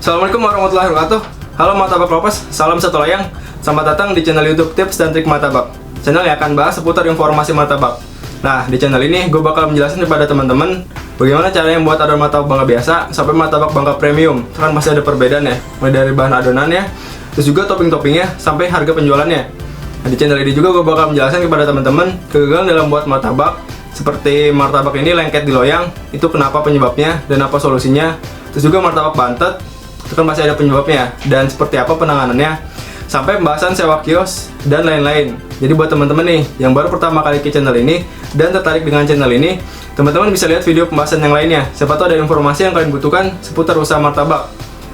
Assalamualaikum warahmatullahi wabarakatuh. Halo martabak lovers, salam satu layang. Selamat datang di channel YouTube Tips dan Trik Martabak. Channel yang akan bahas seputar informasi martabak. Nah, di channel ini gue bakal menjelaskan kepada teman-teman bagaimana caranya membuat adonan martabak bangka biasa sampai martabak bangka premium. Kan masih ada perbedaan ya, mulai dari bahan adonannya, terus juga topping-toppingnya sampai harga penjualannya. Nah, di channel ini juga gue bakal menjelaskan kepada teman-teman kegagalan dalam buat martabak, seperti martabak ini lengket di loyang, itu kenapa penyebabnya dan apa solusinya. Terus juga martabak bantet, itu kan masih ada penyebabnya dan seperti apa penanganannya, sampai pembahasan sewa kios dan lain-lain. Jadi buat teman-teman nih yang baru pertama kali ke channel ini dan tertarik dengan channel ini, teman-teman bisa lihat video pembahasan yang lainnya. Siapa tahu ada informasi yang kalian butuhkan seputar usaha martabak.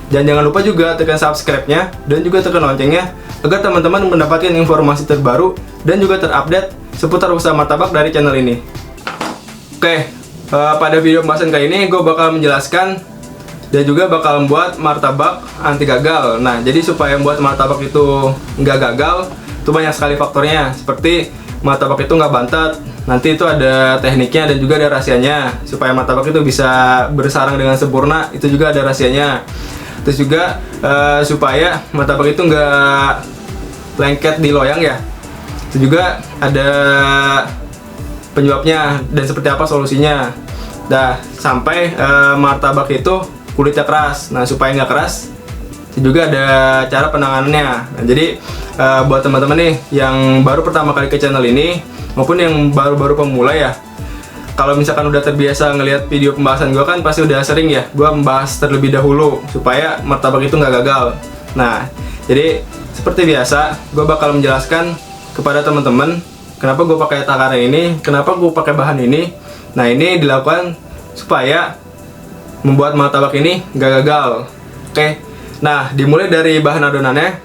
Dan jangan lupa juga tekan subscribe-nya dan juga tekan loncengnya agar teman-teman mendapatkan informasi terbaru dan juga terupdate seputar usaha martabak dari channel ini. Oke, pada video pembahasan kali ini gue bakal menjelaskan dan juga bakal membuat martabak anti gagal. Nah, jadi supaya membuat martabak itu nggak gagal, itu banyak sekali faktornya. Seperti martabak itu nggak bantet, nanti itu ada tekniknya dan juga ada rahasianya. Supaya martabak itu bisa bersarang dengan sempurna, itu juga ada rahasianya. Terus juga supaya martabak itu nggak lengket di loyang ya, itu juga ada penyebabnya dan seperti apa solusinya. Nah, sampai martabak itu kulitnya keras. Nah, supaya nggak keras itu juga ada cara penanganannya. Nah, jadi buat teman-teman nih yang baru pertama kali ke channel ini maupun yang baru-baru pemula ya, kalau misalkan udah terbiasa ngelihat video pembahasan gue kan pasti udah sering ya gue membahas terlebih dahulu supaya martabak itu nggak gagal. Nah, jadi seperti biasa gue bakal menjelaskan kepada teman-teman kenapa gue pakai takaran ini, kenapa gue pakai bahan ini. Nah, ini dilakukan supaya membuat martabak ini nggak gagal. Oke, nah dimulai dari bahan adonannya.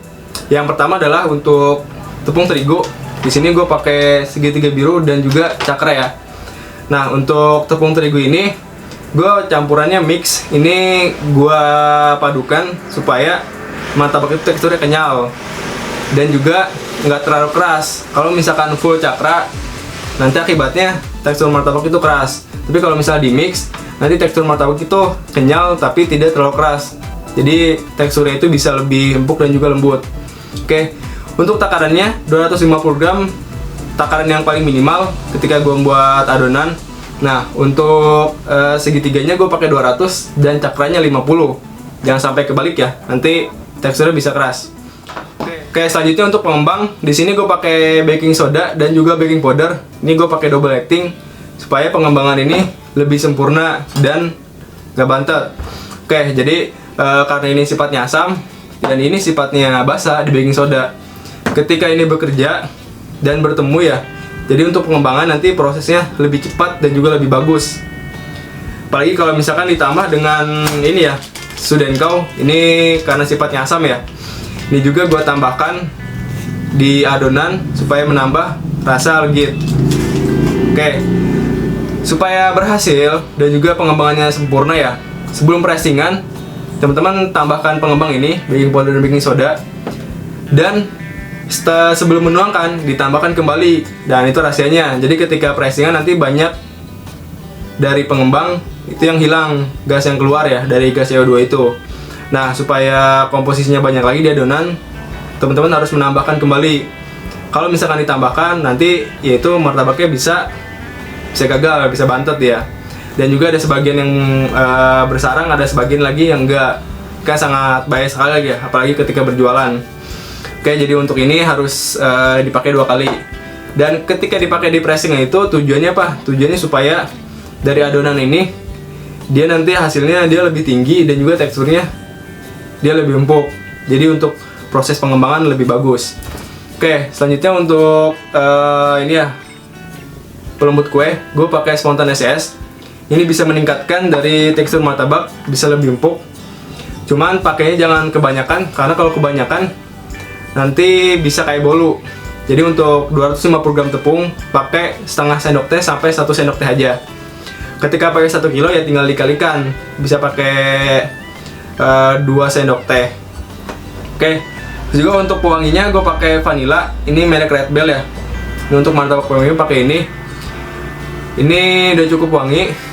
Yang pertama adalah untuk tepung terigu. Di sini gue pakai segitiga biru dan juga cakra ya. Nah, untuk tepung terigu ini gue campurannya mix. Ini gue padukan supaya martabak itu teksturnya kenyal dan juga nggak terlalu keras. Kalau misalkan full cakra, nanti akibatnya tekstur martabak itu keras. Tapi kalau misalnya di mix, nanti tekstur martabak itu kenyal tapi tidak terlalu keras. Jadi teksturnya itu bisa lebih empuk dan juga lembut. Oke, untuk takarannya 250 gram takaran yang paling minimal ketika gue membuat adonan. Nah, untuk segitiganya gue pakai 200 dan cakranya 50. Jangan sampai kebalik ya, nanti teksturnya bisa keras. Oke, selanjutnya untuk pengembang, di sini gue pakai baking soda dan juga baking powder. Ini gue pakai double acting supaya pengembangan ini lebih sempurna dan gak bantet. Oke, jadi karena ini sifatnya asam dan ini sifatnya basah di baking soda, ketika ini bekerja dan bertemu ya, jadi untuk pengembangan nanti prosesnya lebih cepat dan juga lebih bagus. Apalagi kalau misalkan ditambah dengan ini ya, sudenkau, ini karena sifatnya asam ya. Ini juga gue tambahkan di adonan supaya menambah rasa legit. Oke, supaya berhasil dan juga pengembangannya sempurna ya, sebelum pressingan teman-teman tambahkan pengembang ini, baking powder dan baking soda, dan sebelum menuangkan ditambahkan kembali, dan itu rahasianya. Jadi ketika pressingan nanti banyak dari pengembang itu yang hilang, gas yang keluar ya dari gas CO2 itu. Nah, supaya komposisinya banyak lagi di adonan, teman-teman harus menambahkan kembali. Kalau misalkan ditambahkan nanti yaitu martabaknya bisa gagal, bisa bantet ya. Dan juga ada sebagian yang bersarang, ada sebagian lagi yang enggak. Kan sangat bahaya sekali lagi ya, apalagi ketika berjualan. Oke, jadi untuk ini harus dipakai 2 kali. Dan ketika dipakai di pressing itu tujuannya apa? Tujuannya supaya dari adonan ini dia nanti hasilnya dia lebih tinggi dan juga teksturnya dia lebih empuk. Jadi untuk proses pengembangan lebih bagus. Oke, selanjutnya untuk ini ya, pelembut kue, gue pakai Spontan SS. Ini bisa meningkatkan dari tekstur martabak, bisa lebih empuk. Cuman pakainya jangan kebanyakan, karena kalau kebanyakan nanti bisa kayak bolu. Jadi untuk 250 gram tepung, pakai setengah sendok teh sampai 1 sendok teh aja. Ketika pakai 1 kilo ya tinggal dikalikan, bisa pakai 2 sendok teh. Oke, terus juga untuk pewanginya gue pakai vanilla. Ini merek Red Bell ya. Ini untuk martabak pewangi pakai ini. Ini udah cukup wangi.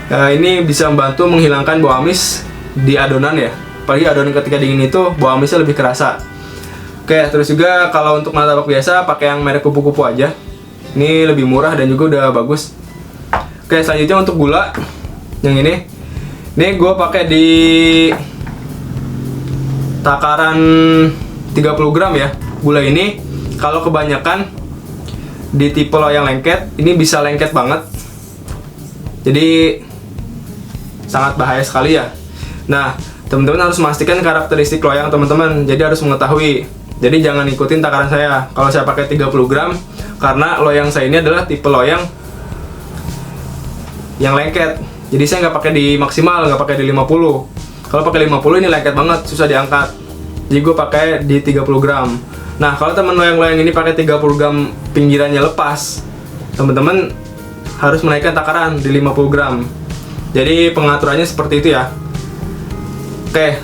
Ini bisa membantu menghilangkan bau amis di adonan ya. apalagi adonan ketika dingin itu bau amisnya lebih kerasa. Oke, terus juga kalau untuk martabak biasa pakai yang merek kupu-kupu aja. Ini lebih murah dan juga udah bagus. Oke, selanjutnya untuk gula yang ini gue pakai di takaran 30 gram ya. Gula ini kalau kebanyakan di tipe loyang lengket ini bisa lengket banget, jadi sangat bahaya sekali ya. Nah, teman-teman harus memastikan karakteristik loyang teman-teman, jadi harus mengetahui. Jadi jangan ikutin takaran saya. Kalau saya pakai 30 gram karena loyang saya ini adalah tipe loyang yang lengket, jadi saya nggak pakai di maksimal, nggak pakai di 50. Kalau pakai 50 ini lengket banget, susah diangkat, jadi gue pakai di 30 gram. Nah, kalau teman loyang-loyang ini pakai 30 gram pinggirannya lepas, teman-teman harus menaikkan takaran di 50 gram. Jadi pengaturannya seperti itu ya. Oke,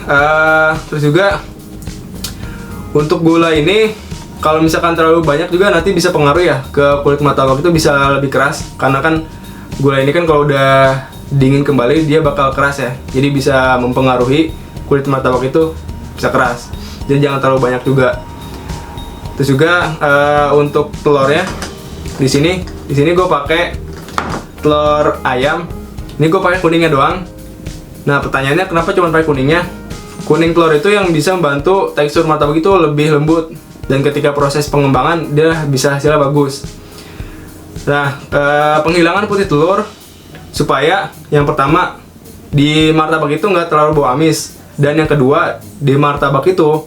terus juga untuk gula ini kalau misalkan terlalu banyak juga nanti bisa pengaruh ya ke kulit martabak, itu bisa lebih keras, karena kan gula ini kan kalau udah dingin kembali dia bakal keras ya, jadi bisa mempengaruhi kulit martabak itu bisa keras. Jadi jangan terlalu banyak juga. Terus juga untuk telurnya di sini gue pakai telur ayam. Ini gue pakai kuningnya doang. Nah, pertanyaannya kenapa cuma pakai kuningnya? Kuning telur itu yang bisa membantu tekstur martabak itu lebih lembut, dan ketika proses pengembangan dia bisa hasilnya bagus. Nah, penghilangan putih telur supaya yang pertama di martabak itu nggak terlalu bau amis, dan yang kedua di martabak itu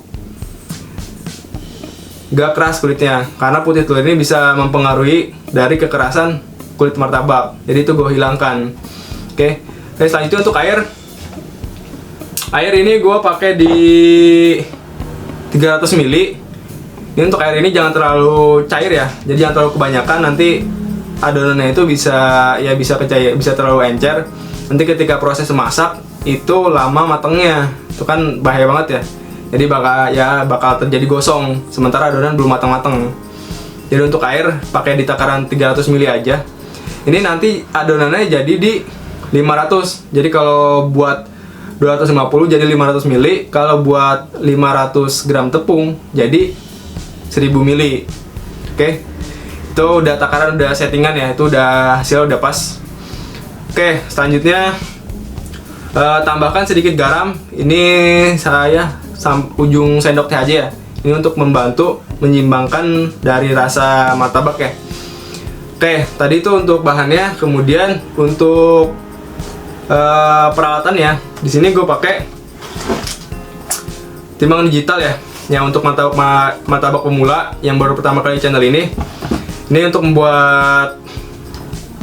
nggak keras kulitnya, karena putih telur ini bisa mempengaruhi dari kekerasan kulit martabak. Jadi itu gue hilangkan. Oke, selanjutnya untuk air ini gue pakai di 300 ml. Ini untuk air ini jangan terlalu cair ya, jadi jangan terlalu kebanyakan, nanti adonannya itu bisa kecair, bisa terlalu encer. Nanti ketika proses masak itu lama matangnya, itu kan bahaya banget ya. Jadi bakal terjadi gosong sementara adonan belum matang-matang. Jadi untuk air pakai di takaran 300 ml aja. Ini nanti adonannya jadi di 500. Jadi kalau buat 250 jadi 500 ml, kalau buat 500 gram tepung jadi 1000 ml. Oke. Itu udah takaran, udah settingan ya, itu udah hasil udah pas. Oke, selanjutnya tambahkan sedikit garam. Ini saya ujung sendok teh aja ya. Ini untuk membantu menyimbangkan dari rasa martabak ya. Oke, tadi itu untuk bahannya. Kemudian untuk peralatan ya, di sini gue pakai timbangan digital ya, yang untuk martabak pemula yang baru pertama kali channel ini. Ini untuk membuat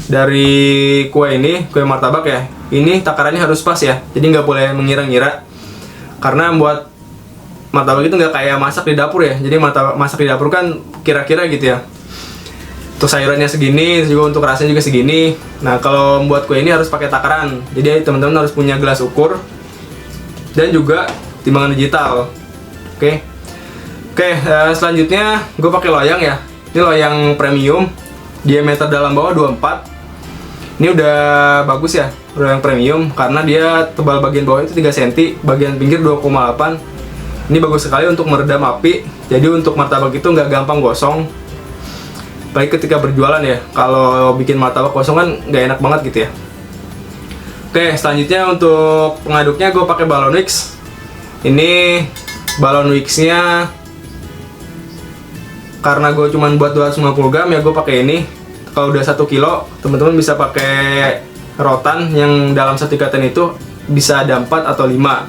dari kue martabak ya, ini takarannya harus pas ya, jadi nggak boleh mengira-ngira, karena membuat martabak itu nggak kayak masak di dapur ya. Jadi masak di dapur kan kira-kira gitu ya, untuk sayurannya segini, juga untuk rasanya juga segini. Nah, kalau membuat kue ini harus pakai takaran, jadi teman-teman harus punya gelas ukur dan juga timbangan digital. Oke, selanjutnya gue pakai loyang ya. Ini loyang premium, diameter dalam bawah 24. Ini udah bagus ya, loyang premium, karena dia tebal bagian bawah itu 3 cm, bagian pinggir 2,8. Ini bagus sekali untuk meredam api, jadi untuk martabak itu nggak gampang gosong. Baik ketika berjualan ya, kalau bikin martabak kosong kan nggak enak banget gitu ya. Oke, selanjutnya untuk pengaduknya gue pakai balon wax. Ini balon waxnya karena gue cuman buat 250 gram ya, gue pakai ini. Kalau udah 1 kilo, teman-teman bisa pakai rotan yang dalam satu ikatan itu bisa ada 4 atau 5.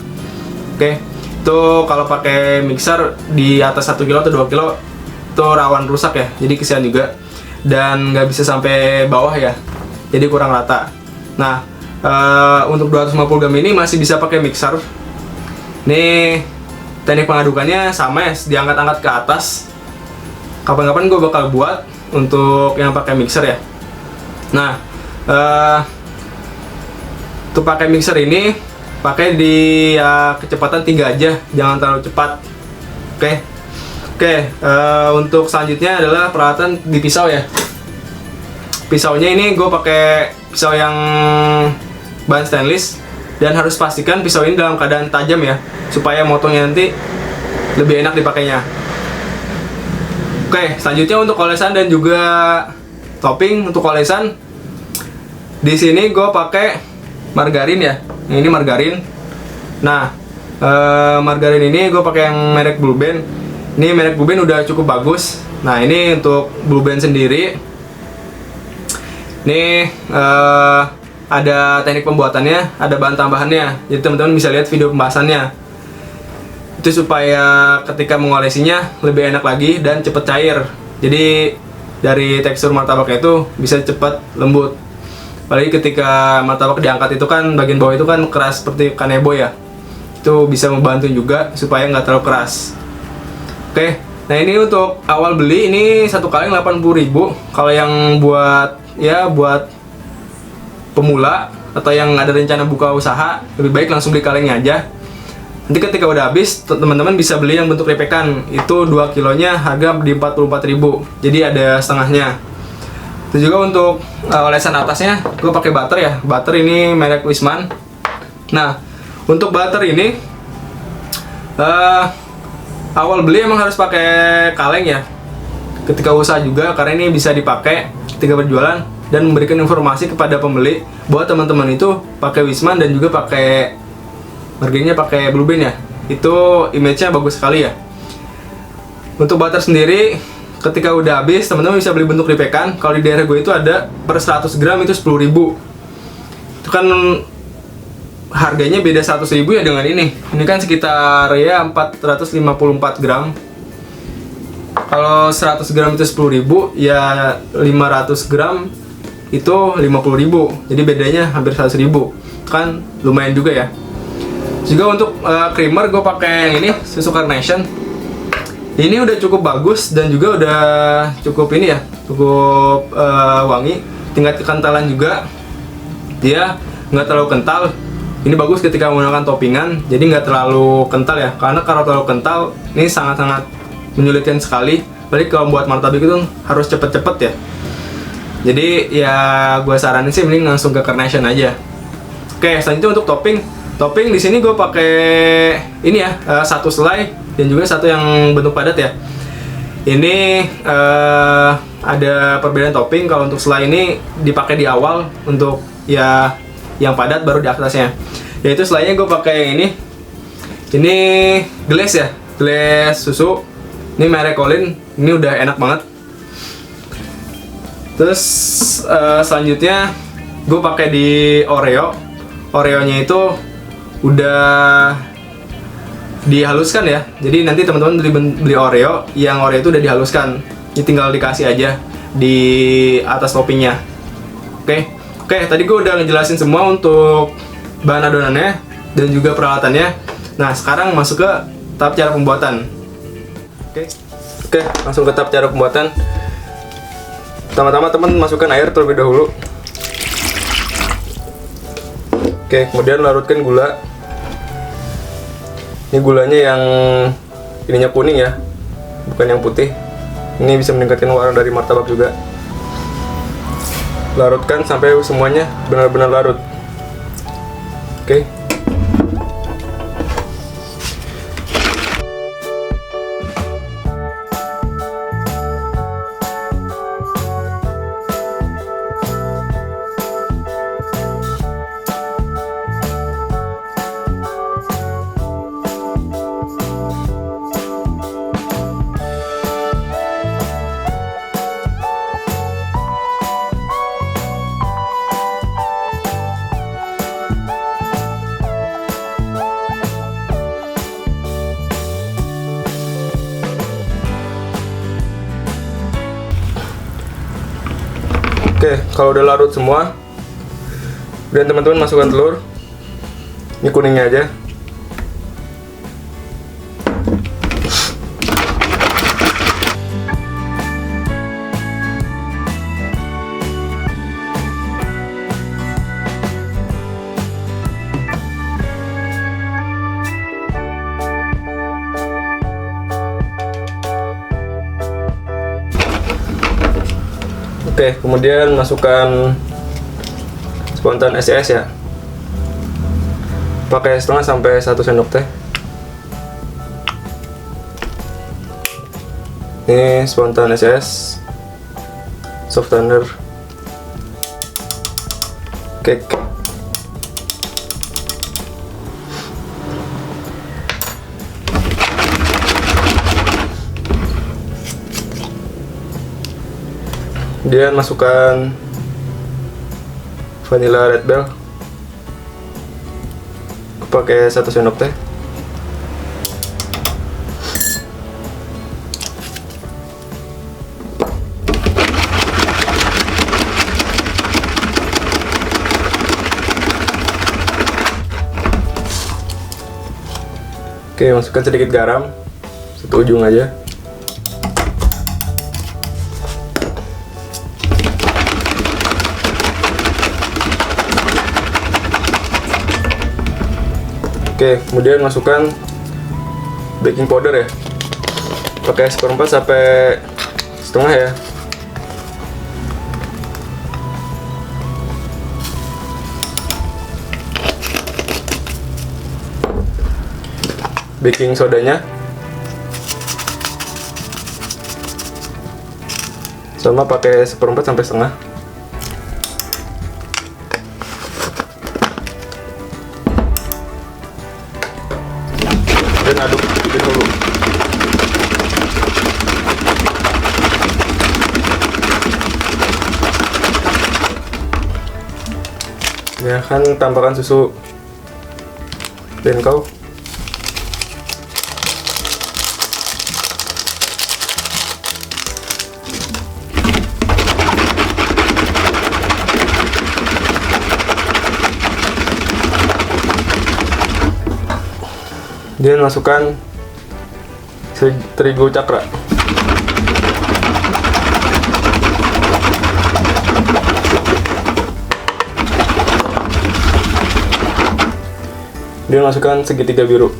Oke, itu kalau pakai mixer di atas 1 kilo atau 2 kilo itu rawan rusak ya, jadi kesian juga, dan nggak bisa sampai bawah ya, jadi kurang rata. Nah, untuk 250 gram ini masih bisa pakai mixer. Nih, teknik pengadukannya sama ya, diangkat-angkat ke atas. Kapan-kapan gue bakal buat untuk yang pakai mixer ya. Nah, untuk pakai mixer ini pakai di kecepatan 3 aja, jangan terlalu cepat. Oke, untuk selanjutnya adalah peralatan di pisau ya. Pisaunya ini gue pakai pisau yang bahan stainless Dan harus pastikan pisau ini dalam keadaan tajam ya, supaya motongnya nanti lebih enak dipakainya. Oke, selanjutnya untuk olesan dan juga topping. Untuk olesan, di sini gue pakai margarin ya. Ini margarin. Nah, margarin ini gue pakai yang merek Blue Band. Ini merek Blue Band udah cukup bagus. Nah, ini untuk Blue Band sendiri. Ini ada teknik pembuatannya, ada bahan tambahannya. Jadi teman-teman bisa lihat video pembahasannya. Itu supaya ketika mengolesinya lebih enak lagi dan cepat cair. Jadi dari tekstur martabaknya itu bisa cepat lembut. Apalagi ketika martabak diangkat itu kan bagian bawah itu kan keras seperti kanebo ya. Itu bisa membantu juga supaya nggak terlalu keras. Oke, nah ini untuk awal beli ini satu kaleng 80.000. Kalau yang buat pemula atau yang ada rencana buka usaha, lebih baik langsung beli kalengnya aja. Nanti ketika udah habis, teman-teman bisa beli yang bentuk lepekan. Itu 2 kilonya harga di 44.000. Jadi ada setengahnya. Itu juga untuk olesan atasnya, gue pakai butter ya. Butter ini merek Wisman. Nah, untuk butter ini awal beli emang harus pakai kaleng ya. Ketika usaha juga, karena ini bisa dipakai ketika berjualan dan memberikan informasi kepada pembeli bahwa teman-teman itu pakai Wisman dan juga pakai margarinnya pakai Blue Band ya. Itu image-nya bagus sekali ya. Untuk butter sendiri, ketika udah habis, teman-teman bisa beli bentuk lipekan. Kalau di daerah gue itu ada per 100 gram itu 10.000. Itu kan harganya beda 100.000 ya dengan ini. Ini kan sekitar ya 454 gram. Kalau 100 gram itu 10.000, ya 500 gram itu 50.000. Jadi bedanya hampir 100.000. Kan lumayan juga ya. Juga untuk creamer gue pakai yang ini, susu Carnation. Ini udah cukup bagus dan juga udah cukup ini ya, cukup wangi. Tingkat kekentalan juga dia nggak terlalu kental. Ini bagus ketika menggunakan toppingan, jadi nggak terlalu kental ya. Karena kalau terlalu kental, ini sangat-sangat menyulitkan sekali. Balik kalau buat martabak itu harus cepet-cepet ya. Jadi ya gue saranin sih mending langsung ke Carnation aja. Oke, selanjutnya untuk topping. Topping di sini gue pakai ini ya, satu selai dan juga satu yang bentuk padat ya. Ini ada perbedaan topping. Kalau untuk selai ini dipakai di awal, untuk ya yang padat baru di atasnya. Yaitu selainya gue pakai yang ini. Ini glass ya, glass susu. Ini merek Colin. Ini udah enak banget. Terus selanjutnya gue pakai di Oreo. Oreonya itu udah dihaluskan ya. Jadi nanti teman-teman beli Oreo, yang Oreo itu udah dihaluskan. Ini tinggal dikasih aja di atas toppingnya. Oke, tadi gue udah ngejelasin semua untuk bahan adonannya dan juga peralatannya. Nah, sekarang masuk ke tahap cara pembuatan. Oke, langsung ke tahap cara pembuatan. Pertama-tama teman masukkan air terlebih dahulu. Oke, kemudian larutkan gula. Ini gulanya yang ininya kuning ya, bukan yang putih. Ini bisa meningkatkan warna dari martabak juga. Larutkan sampai semuanya benar-benar larut. Oke. Oke, kalau udah larut semua, dan teman-teman masukkan telur. Ini kuningnya aja. Oke, kemudian masukkan spontan SCS ya. pakai setengah sampai 1 sendok teh. Ini Spontan SS softener cake. Kemudian masukkan vanilla Red Bell, pakai 1 sendok teh. Oke, masukkan sedikit garam, 1 ujung aja. Oke, kemudian masukkan baking powder ya, pakai 1/4 sampai setengah ya. Baking sodanya sama pakai 1/4 sampai setengah. Dan aduk dulu. Ya kan, tambahkan susu Denkau. Kemudian masukkan terigu cakra. Kemudian masukkan segitiga biru.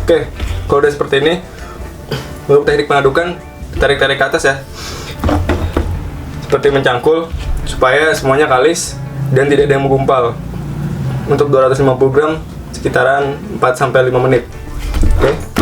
Oke, kalau udah seperti ini, untuk teknik pengadukan, tarik-tarik ke atas ya, seperti mencangkul, supaya semuanya kalis dan tidak ada yang menggumpal. Untuk 250 gram, sekitaran 4-5 menit. Oke.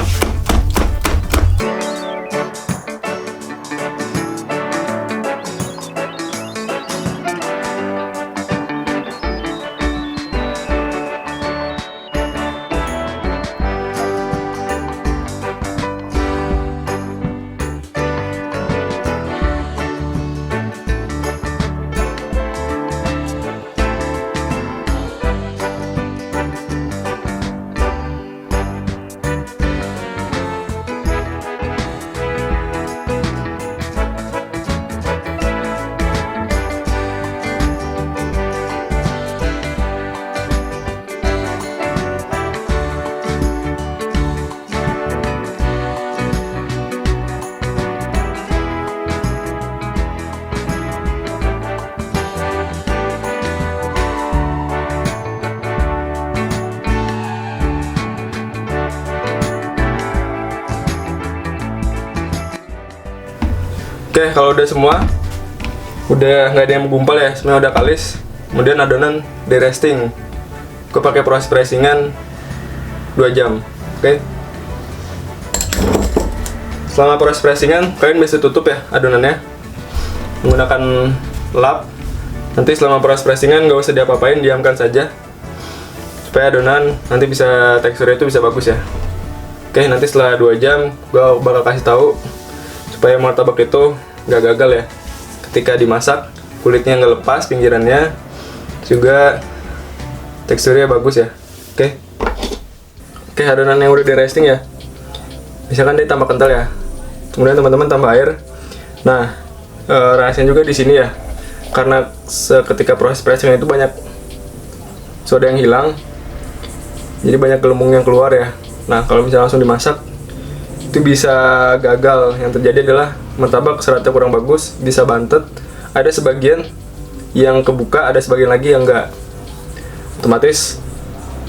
Oke, kalau udah semua, udah nggak ada yang menggumpal ya, semuanya udah kalis. Kemudian adonan di resting. Gue pakai proses pressingan 2 jam. Oke. Selama proses pressingan, kalian bisa tutup ya adonannya menggunakan lap. Nanti selama proses pressingan nggak usah diapa-apain, diamkan saja supaya adonan nanti bisa teksturnya itu bisa bagus ya. Oke, nanti setelah 2 jam gue bakal kasih tahu supaya martabak itu nggak gagal ya. Ketika dimasak kulitnya nggak lepas, pinggirannya juga teksturnya bagus ya. Oke, adonan yang udah di resting ya, misalkan dia tambah kental ya, kemudian teman-teman tambah air. Nah, rahasianya juga di sini ya, karena seketika proses pressing itu banyak soda yang hilang, jadi banyak gelembung yang keluar ya. Nah, kalau misalnya langsung dimasak itu bisa gagal. Yang terjadi adalah martabak seratnya kurang bagus, bisa bantet, ada sebagian yang kebuka, ada sebagian lagi yang enggak. Otomatis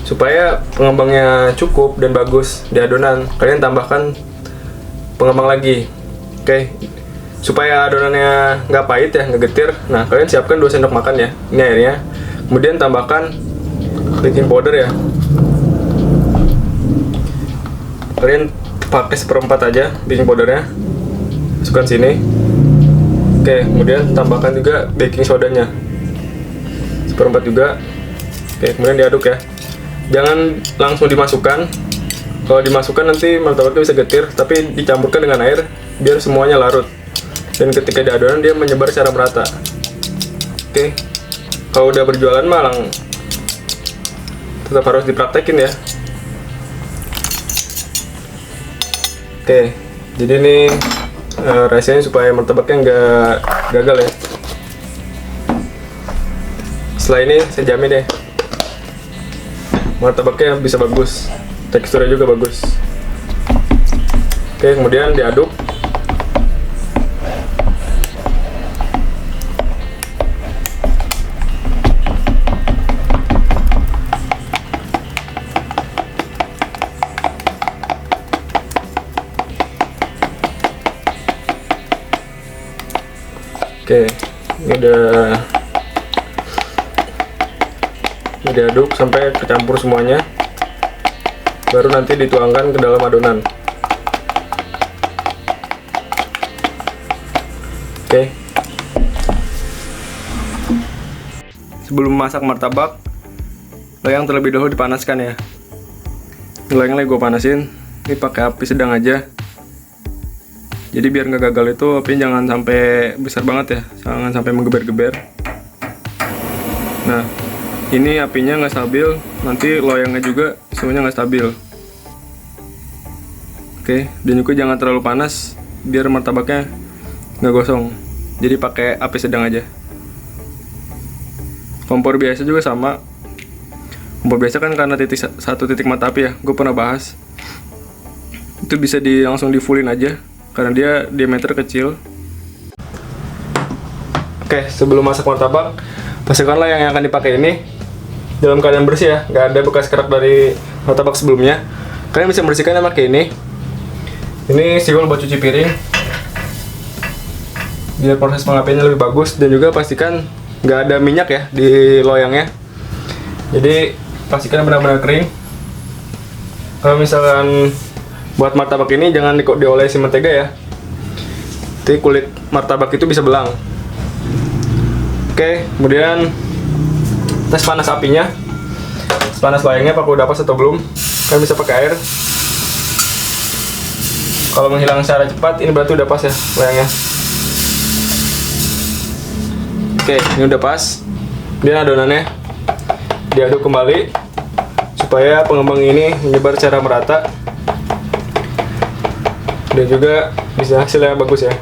supaya pengembangnya cukup dan bagus di adonan, kalian tambahkan pengembang lagi. Supaya adonannya nggak pahit ya, nggak getir. Nah, kalian siapkan 2 sendok makan ya, ini airnya. Kemudian tambahkan baking powder ya, kalian pakai 1/4 aja baking powdernya, masukkan sini. Kemudian tambahkan juga baking sodanya 1/4 juga. Kemudian diaduk ya, jangan langsung dimasukkan. Kalau dimasukkan nanti martabaknya bisa getir, tapi dicampurkan dengan air biar semuanya larut, dan ketika di adonan dia menyebar secara merata. Kalau udah berjualan malang tetap harus dipraktekin ya. Jadi ini rahasianya supaya martabaknya nggak gagal ya. Setelah ini saya jamin deh, martabaknya bisa bagus, teksturnya juga bagus. Kemudian diaduk. Ini udah diaduk sampai kecampur semuanya, baru nanti dituangkan ke dalam adonan. Sebelum masak martabak, loyang terlebih dahulu dipanaskan ya. Loyang lagi gue panasin, ini pakai api sedang aja. Jadi biar nggak gagal itu apinya jangan sampai besar banget ya, jangan sampai menggeber-geber. Nah, ini apinya nggak stabil, nanti loyangnya juga semuanya nggak stabil. Dan juga jangan terlalu panas biar martabaknya nggak gosong. Jadi pakai api sedang aja. Kompor biasa juga sama. Kompor biasa kan karena satu titik mata api ya, gue pernah bahas. Itu bisa langsung di fullin aja, karena dia diameter kecil. Sebelum masak martabak, pastikanlah yang akan dipakai ini dalam keadaan bersih ya, nggak ada bekas kerak dari martabak sebelumnya. Kalian bisa membersihkannya pakai ini. Ini siul buat cuci piring, biar proses pengapiannya lebih bagus, dan juga pastikan nggak ada minyak ya di loyangnya. Jadi pastikan benar-benar kering. Kalau misalkan buat martabak ini jangan diolesi mentega ya, nanti kulit martabak itu bisa belang. Kemudian tes panas apinya, panas loyangnya apakah udah pas atau belum. Kalian bisa pakai air. Kalau menghilang secara cepat, ini berarti udah pas ya loyangnya. Ini udah pas. Kemudian adonannya diaduk kembali supaya pengembang ini menyebar secara merata, dan juga bisa hasilnya bagus ya.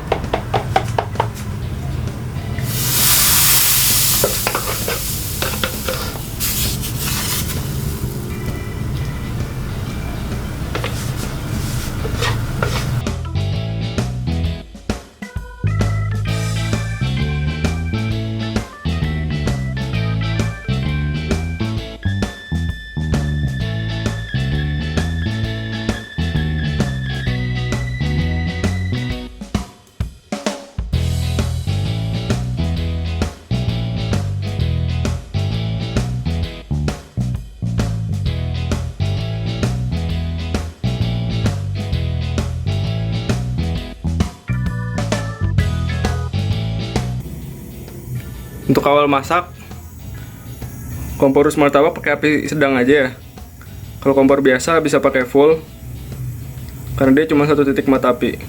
Untuk awal masak, kompor martabak pakai api sedang aja ya. Kalau kompor biasa bisa pakai full, karena dia cuma satu titik mata api.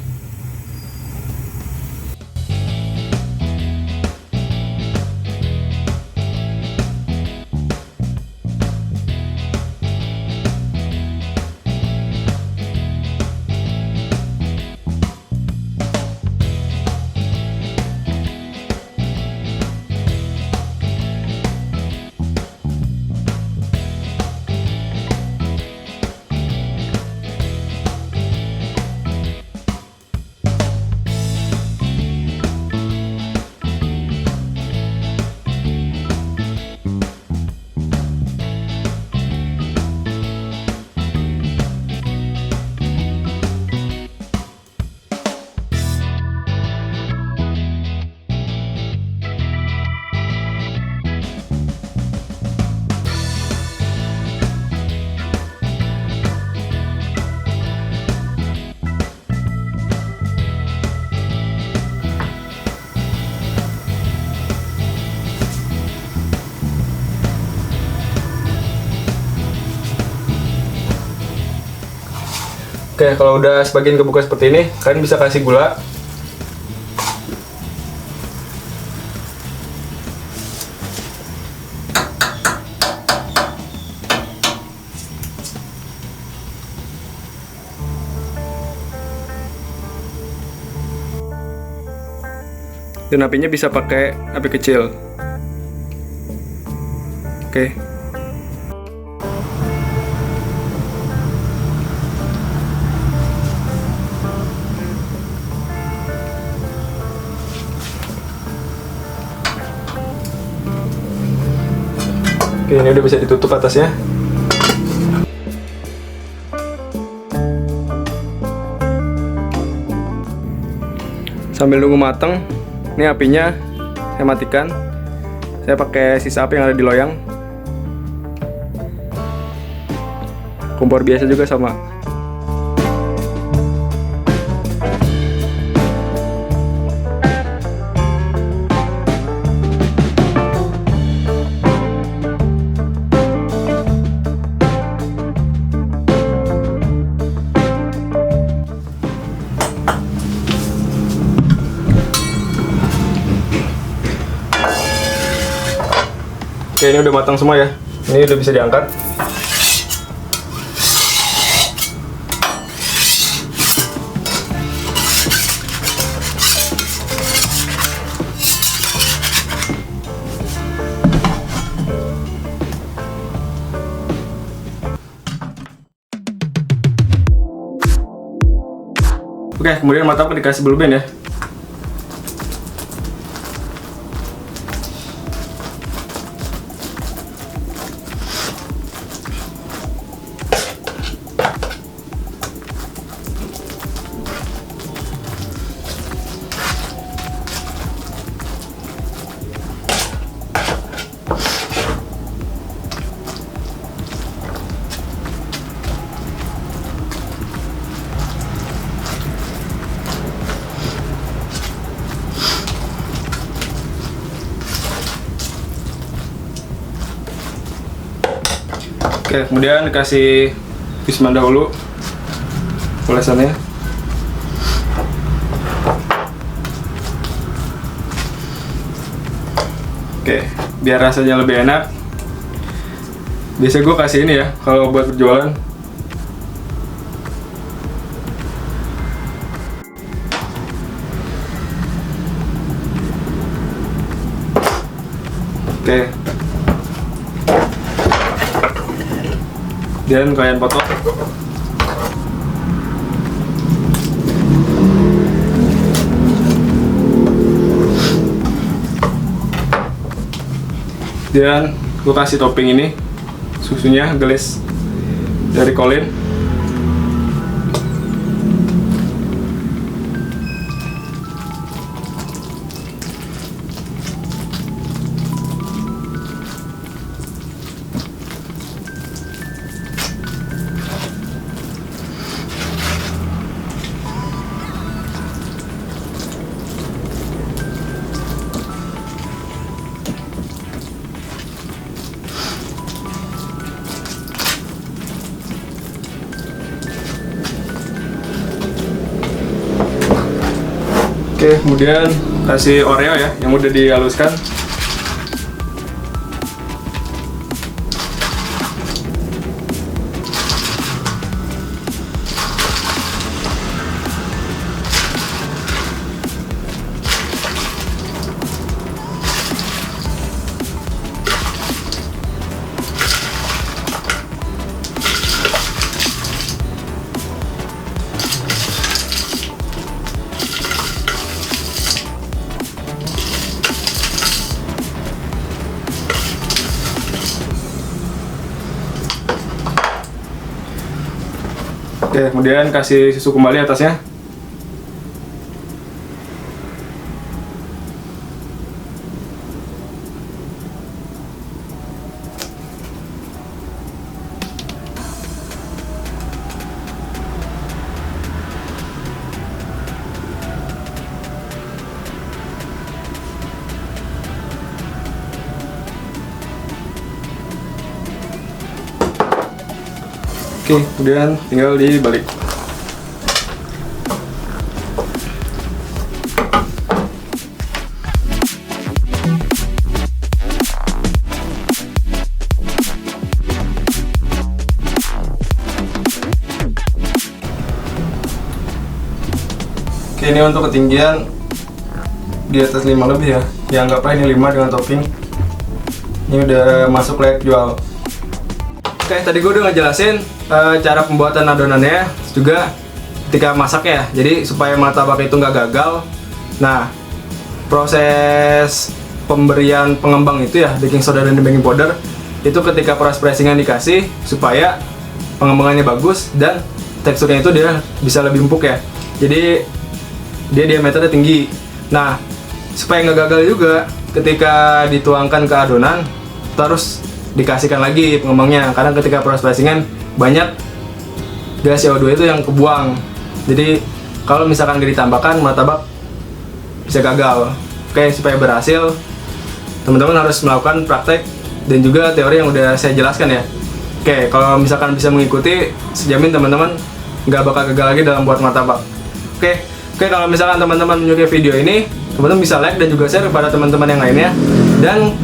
Oke, kalau udah sebagian kebuka seperti ini, kalian bisa kasih gula. Dan apinya bisa pakai api kecil. Oke. Oke, ini udah bisa ditutup atasnya. Sambil nunggu mateng, ini apinya saya matikan. Saya pakai sisa api yang ada di loyang. Kompor biasa juga sama. Oke, ini udah matang semua ya. Ini udah bisa diangkat. Oke, kemudian martabak dikasih blue band ya. Oke, kemudian dikasih Wisman dahulu olesannya. Oke, biar rasanya lebih enak. Biasa gue kasih ini ya kalau buat berjualan. Oke. Dan kalian potong. Dan gue kasih topping ini, susunya geles dari Colin. Oke, kemudian kasih Oreo ya yang udah dihaluskan. Oke, kemudian kasih susu kembali atasnya. Oke, kemudian tinggal dibalik. Oke, ini untuk ketinggian di atas 5 lebih ya. Ya anggaplah ini 5 dengan topping. Ini udah masuk layak jual. Oke, tadi gue udah ngejelasin cara pembuatan adonannya, juga ketika masak ya. Jadi supaya martabak itu nggak gagal. Nah, proses pemberian pengembang itu ya, baking soda dan baking powder, itu ketika proses pressingan dikasih supaya pengembangannya bagus dan teksturnya itu dia bisa lebih empuk ya. Jadi dia diameternya tinggi. Nah, supaya nggak gagal juga ketika dituangkan ke adonan, terus dikasihkan lagi pengembangnya, karena ketika proses pressingan banyak gas CO2 itu yang kebuang. Jadi kalau misalkan nggak ditambahkan, martabak bisa gagal. Oke, supaya berhasil, teman-teman harus melakukan praktek dan juga teori yang udah saya jelaskan ya. Oke, kalau misalkan bisa mengikuti, sejamin teman-teman nggak bakal gagal lagi dalam buat martabak. Oke, kalau misalkan teman-teman menyukai video ini, teman-teman bisa like dan juga share kepada teman-teman yang lainnya. Dan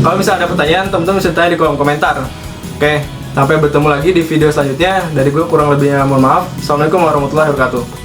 kalau misalnya ada pertanyaan, teman-teman bisa tanya di kolom komentar. Oke, sampai bertemu lagi di video selanjutnya. Dari gue kurang lebihnya mohon maaf. Assalamualaikum warahmatullahi wabarakatuh.